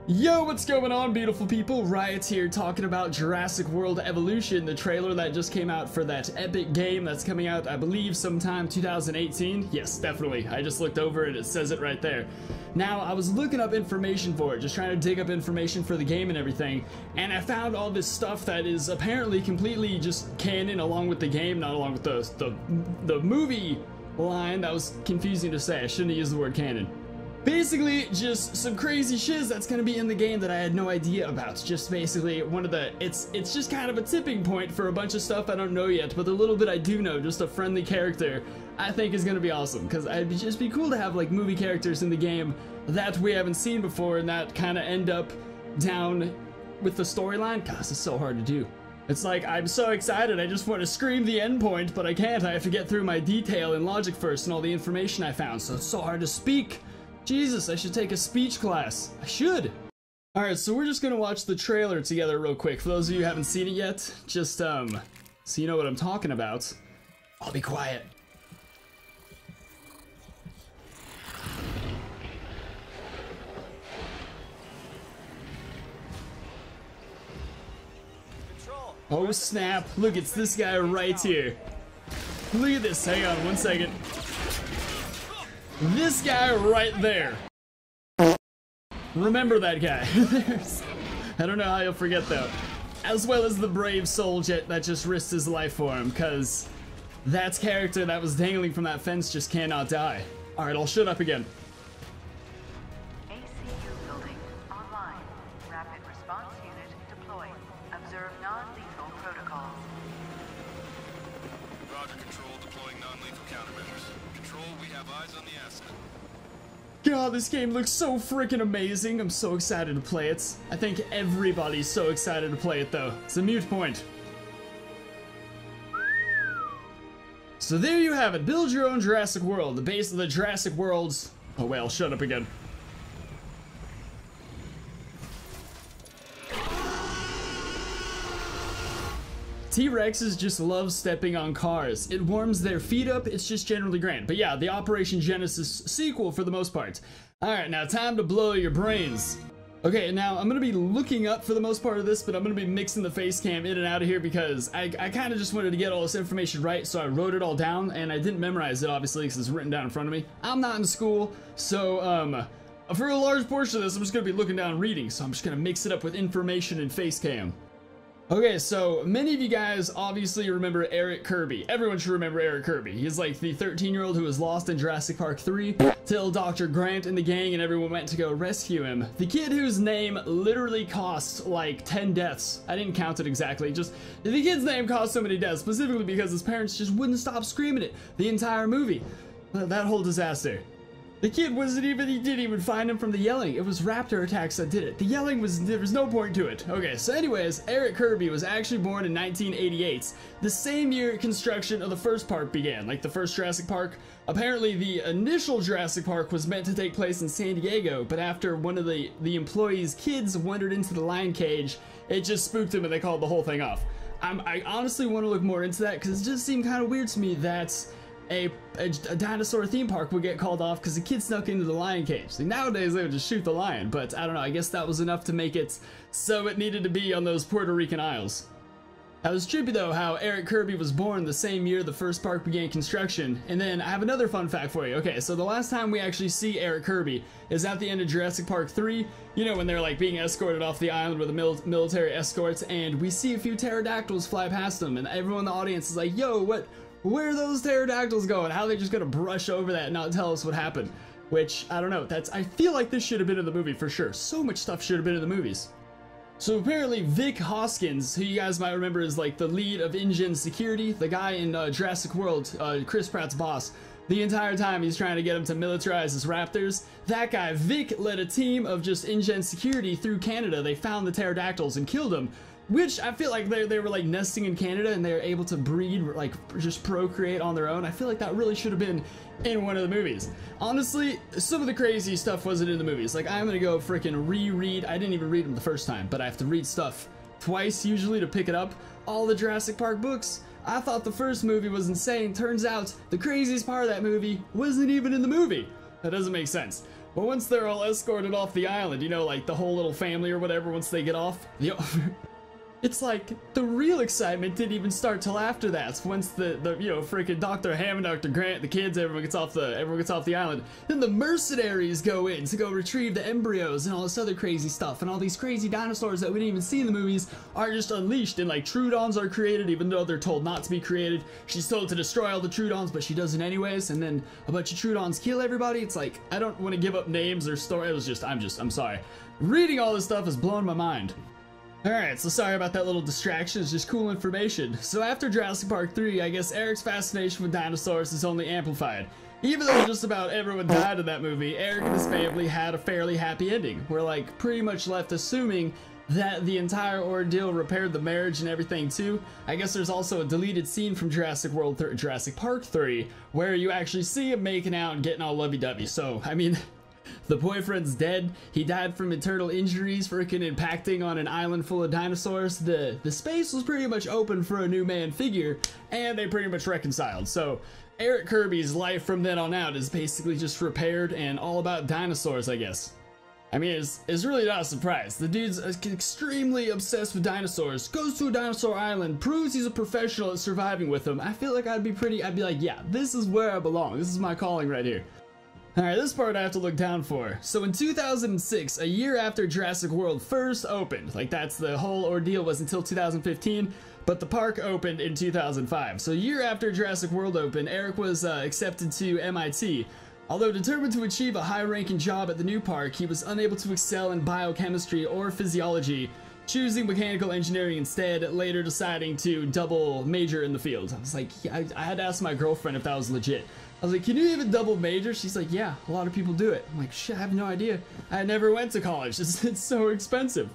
Yo, what's going on, beautiful people? Riot here, talking about Jurassic World Evolution, the trailer that just came out for that epic game that's coming out, I believe, sometime 2018. Yes, definitely. I just looked over it, it says it right there. Now, I was looking up information for it, just trying to dig up information for the game and everything, and I found all this stuff that is apparently completely just canon along with the game, not along with the movie line. That was confusing to say. I shouldn't have used the word canon. Basically, just some crazy shiz that's gonna be in the game that I had no idea about. Just basically one of the, it's just kind of a tipping point for a bunch of stuff I don't know yet, but the little bit I do know, just a friendly character, I think is gonna be awesome, because it'd just be cool to have like movie characters in the game that we haven't seen before and that kind of end up down with the storyline. Gosh, it's so hard to do. It's like, I'm so excited, I just want to scream the end point, but I can't. I have to get through my detail and logic first and all the information I found, so it's so hard to speak. Jesus, I should take a speech class. I should. Alright, so we're just gonna watch the trailer together real quick. For those of you who haven't seen it yet, just, so you know what I'm talking about. I'll be quiet. Oh snap, look, it's this guy right here. Look at this, hang on one second. This guy right there. Remember that guy. I don't know how you'll forget though. As well as the brave soldier that just risked his life for him, cause that character that was dangling from that fence just cannot die. Alright, I'll shut up again. ACU building online. Rapid response unit deployed. Observe non-lethal protocols. Roger, Control, deploying non-lethal countermeasures. Control, we have eyes on the asset. God, this game looks so freaking amazing. I'm so excited to play it. I think everybody's so excited to play it though. It's a mute point. So there you have it. Build your own Jurassic World. The base of the Jurassic Worlds. Oh well, shut up again. T-Rexes just love stepping on cars. It warms their feet up, it's just generally grand. But yeah, the Operation Genesis sequel for the most part. Alright, now time to blow your brains. Okay, now I'm gonna be looking up for the most part of this, but I'm gonna be mixing the face cam in and out of here because I kind of just wanted to get all this information right, so I wrote it all down, and I didn't memorize it, obviously, because it's written down in front of me. I'm not in school, so, for a large portion of this, I'm just gonna be looking down and reading, so I'm just gonna mix it up with information and face cam. Okay, so many of you guys obviously remember Eric Kirby. Everyone should remember Eric Kirby. He's like the 13-year-old who was lost in Jurassic Park 3 till Dr. Grant and the gang and everyone went to go rescue him. The kid whose name literally cost like 10 deaths. I didn't count it exactly, just the kid's name cost so many deaths specifically because his parents just wouldn't stop screaming it the entire movie. That whole disaster. The kid he didn't even find him from the yelling. It was raptor attacks that did it. The yelling there was no point to it. Okay, so anyways, Eric Kirby was actually born in 1988, the same year construction of the first park began, like the first Jurassic Park. Apparently the initial Jurassic Park was meant to take place in San Diego, but after one of the employees' kids wandered into the lion cage, it just spooked him and they called the whole thing off. I honestly want to look more into that because it just seemed kind of weird to me that a dinosaur theme park would get called off because the kid snuck into the lion cage. Like, nowadays they would just shoot the lion, but I don't know, I guess that was enough to make it so it needed to be on those Puerto Rican Isles. That was trippy though, how Eric Kirby was born the same year the first park began construction. And then I have another fun fact for you. Okay, so the last time we actually see Eric Kirby is at the end of Jurassic Park 3, you know, when they're like being escorted off the island with the military escorts, and we see a few pterodactyls fly past them, and everyone in the audience is like, yo, where are those pterodactyls going? How are they just gonna brush over that and not tell us what happened? Which, I don't know, I feel like this should have been in the movie for sure. So much stuff should have been in the movies. So apparently Vic Hoskins, who you guys might remember is like the lead of InGen Security, the guy in Jurassic World, Chris Pratt's boss, the entire time he's trying to get him to militarize his raptors. That guy, Vic, led a team of just InGen Security through Canada. They found the pterodactyls and killed them. Which I feel like they were like nesting in Canada and they were able to breed, like just procreate on their own. I feel like that really should have been in one of the movies. Honestly, some of the crazy stuff wasn't in the movies. Like, I'm gonna go freaking reread. I didn't even read them the first time, but I have to read stuff twice usually to pick it up. All the Jurassic Park books. I thought the first movie was insane. Turns out the craziest part of that movie wasn't even in the movie. That doesn't make sense. But once they're all escorted off the island, you know, like the whole little family or whatever, once they get off, it's like the real excitement didn't even start till after that. Once the you know, freaking Dr. Hammond, Dr. Grant, the kids, everyone gets off the island. Then the mercenaries go in to go retrieve the embryos and all this other crazy stuff, and all these crazy dinosaurs that we didn't even see in the movies are just unleashed, and like Troodons are created even though they're told not to be created. She's told to destroy all the Troodons, but she doesn't anyways, and then a bunch of Troodons kill everybody. It's like, I don't want to give up names or story. I'm sorry. Reading all this stuff has blown my mind. Alright, so sorry about that little distraction, it's just cool information. So after Jurassic Park 3, I guess Eric's fascination with dinosaurs is only amplified. Even though just about everyone died in that movie, Eric and his family had a fairly happy ending. We're like pretty much left assuming that the entire ordeal repaired the marriage and everything too. I guess there's also a deleted scene from Jurassic Park 3 where you actually see him making out and getting all lovey-dovey. So, I mean, the boyfriend's dead. He died from internal injuries freaking impacting on an island full of dinosaurs. The space was pretty much open for a new man figure, and they pretty much reconciled. So Eric Kirby's life from then on out is basically just repaired and all about dinosaurs, I guess. I mean, it's really not a surprise. The dude's extremely obsessed with dinosaurs, goes to a dinosaur island, proves he's a professional at surviving with them. I feel like I'd be like, yeah, this is where I belong. This is my calling right here. Alright, this part I have to look down for. So in 2006, a year after Jurassic World first opened, like that's the whole ordeal was until 2015, but the park opened in 2005. So a year after Jurassic World opened, Eric was accepted to MIT. Although determined to achieve a high-ranking job at the new park, he was unable to excel in biochemistry or physiology, choosing mechanical engineering instead, later deciding to double major in the field. I was like, yeah, I had to ask my girlfriend if that was legit. I was like, can you even double major? She's like, yeah, a lot of people do it. I'm like, shit, I have no idea. I never went to college. It's so expensive.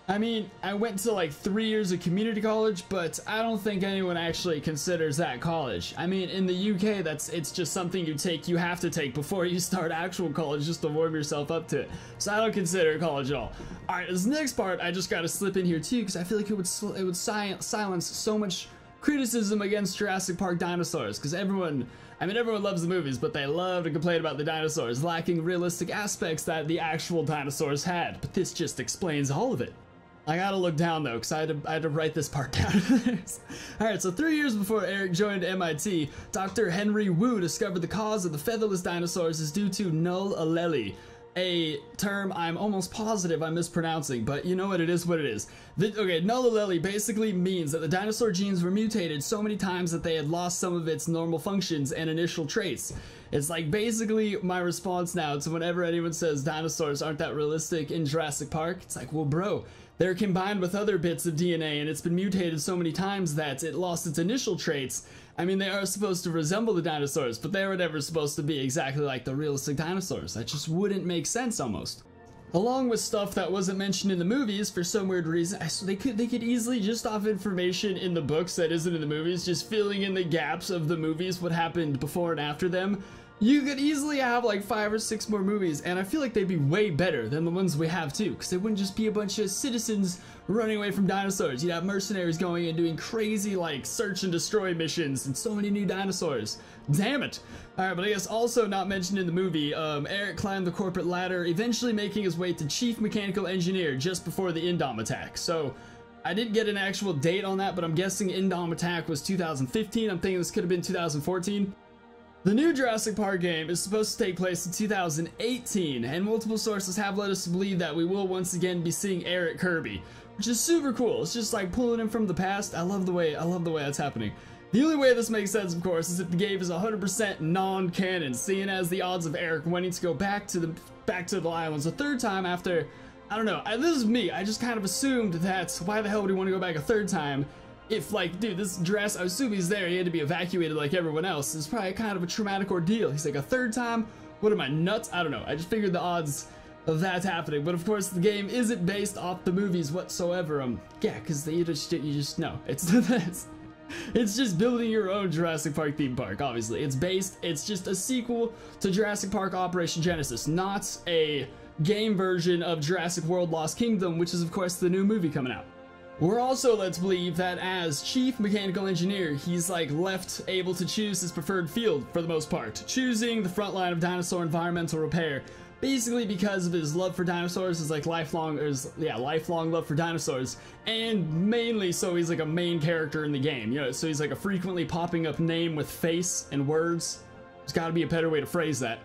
I mean, I went to like 3 years of community college, but I don't think anyone actually considers that college. I mean, in the UK, it's just something you have to take before you start actual college just to warm yourself up to it. So I don't consider it college at all. Alright, this next part, I just gotta slip in here too, because I feel like it would silence so much criticism against Jurassic Park dinosaurs, because everyone loves the movies, but they love to complain about the dinosaurs lacking realistic aspects that the actual dinosaurs had. But this just explains all of it. I gotta look down though, because I had to write this part down. Alright, so 3 years before Eric joined MIT, Dr. Henry Wu discovered the cause of the featherless dinosaurs is due to null allele, a term I'm almost positive I'm mispronouncing, but you know what, it is what it is. Okay, null allele basically means that the dinosaur genes were mutated so many times that they had lost some of its normal functions and initial traits. It's like basically my response now to whenever anyone says dinosaurs aren't that realistic in Jurassic Park. It's like, well bro, they're combined with other bits of DNA and it's been mutated so many times that it lost its initial traits. I mean, they are supposed to resemble the dinosaurs, but they were never supposed to be exactly like the realistic dinosaurs. That just wouldn't make sense almost. Along with stuff that wasn't mentioned in the movies for some weird reason, they could easily, just off information in the books that isn't in the movies, just filling in the gaps of the movies, what happened before and after them. You could easily have like 5 or 6 more movies, and I feel like they'd be way better than the ones we have too, because they wouldn't just be a bunch of citizens running away from dinosaurs. You'd have mercenaries going and doing crazy like search and destroy missions and so many new dinosaurs. Damn it. Alright, but I guess also not mentioned in the movie, Eric climbed the corporate ladder, eventually making his way to chief mechanical engineer just before the Indom attack. So I didn't get an actual date on that, but I'm guessing Indom attack was 2015. I'm thinking this could have been 2014. The new Jurassic Park game is supposed to take place in 2018, and multiple sources have led us to believe that we will once again be seeing Eric Kirby, which is super cool. It's just like pulling him from the past. I love the way that's happening. The only way this makes sense, of course, is if the game is 100% non-canon, seeing as the odds of Eric wanting to go back to the islands a third time after, I don't know. This is me. I just kind of assumed that why the hell would he want to go back a third time? If, like, dude, this Jurassic, I assume he's there, he had to be evacuated like everyone else. It's probably kind of a traumatic ordeal. He's like, a third time? What am I, nuts? I don't know. I just figured the odds of that happening. But of course, the game isn't based off the movies whatsoever. Yeah, because you just know. It's just building your own Jurassic Park theme park, obviously. It's just a sequel to Jurassic Park Operation Genesis, not a game version of Jurassic World Lost Kingdom, which is, of course, the new movie coming out. We're also led to believe that as chief mechanical engineer, he's like left able to choose his preferred field for the most part, choosing the front line of dinosaur environmental repair, basically because of his love for dinosaurs, his like lifelong love for dinosaurs, and mainly so he's like a main character in the game, you know, so he's like a frequently popping up name with face and words. There's got to be a better way to phrase that.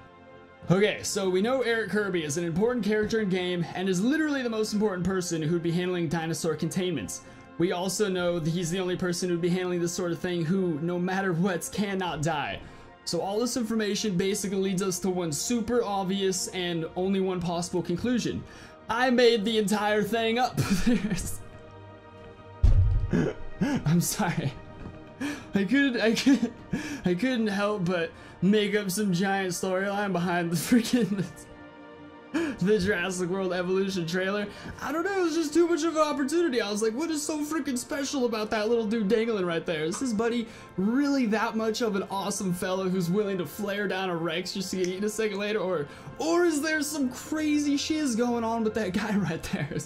Okay, so we know Eric Kirby is an important character in game and is literally the most important person who'd be handling dinosaur containments. We also know that he's the only person who'd be handling this sort of thing who, no matter what, cannot die. So all this information basically leads us to one super obvious and only one possible conclusion. I made the entire thing up. I'm sorry. I couldn't help but make up some giant storyline behind the freaking the Jurassic World Evolution trailer. I don't know, it was just too much of an opportunity. I was like, what is so freaking special about that little dude dangling right there? Is this buddy really that much of an awesome fellow who's willing to flare down a Rex just to get eaten a second later? Or is there some crazy shiz going on with that guy right there?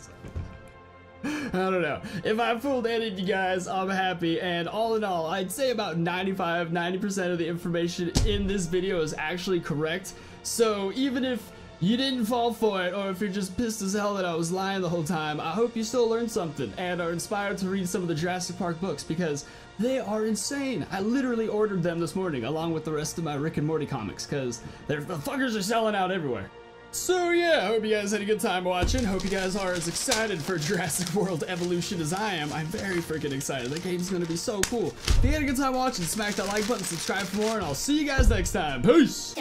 I don't know. If I fooled any of you guys, I'm happy, and all in all, I'd say about 90% of the information in this video is actually correct. So even if you didn't fall for it, or if you're just pissed as hell that I was lying the whole time, I hope you still learned something and are inspired to read some of the Jurassic Park books, because they are insane. I literally ordered them this morning along with the rest of my Rick and Morty comics, because the fuckers are selling out everywhere. So yeah, I hope you guys had a good time watching. Hope you guys are as excited for Jurassic World Evolution as I am. I'm very freaking excited. The game's gonna be so cool. If you had a good time watching, smack that like button, subscribe for more, and I'll see you guys next time. Peace!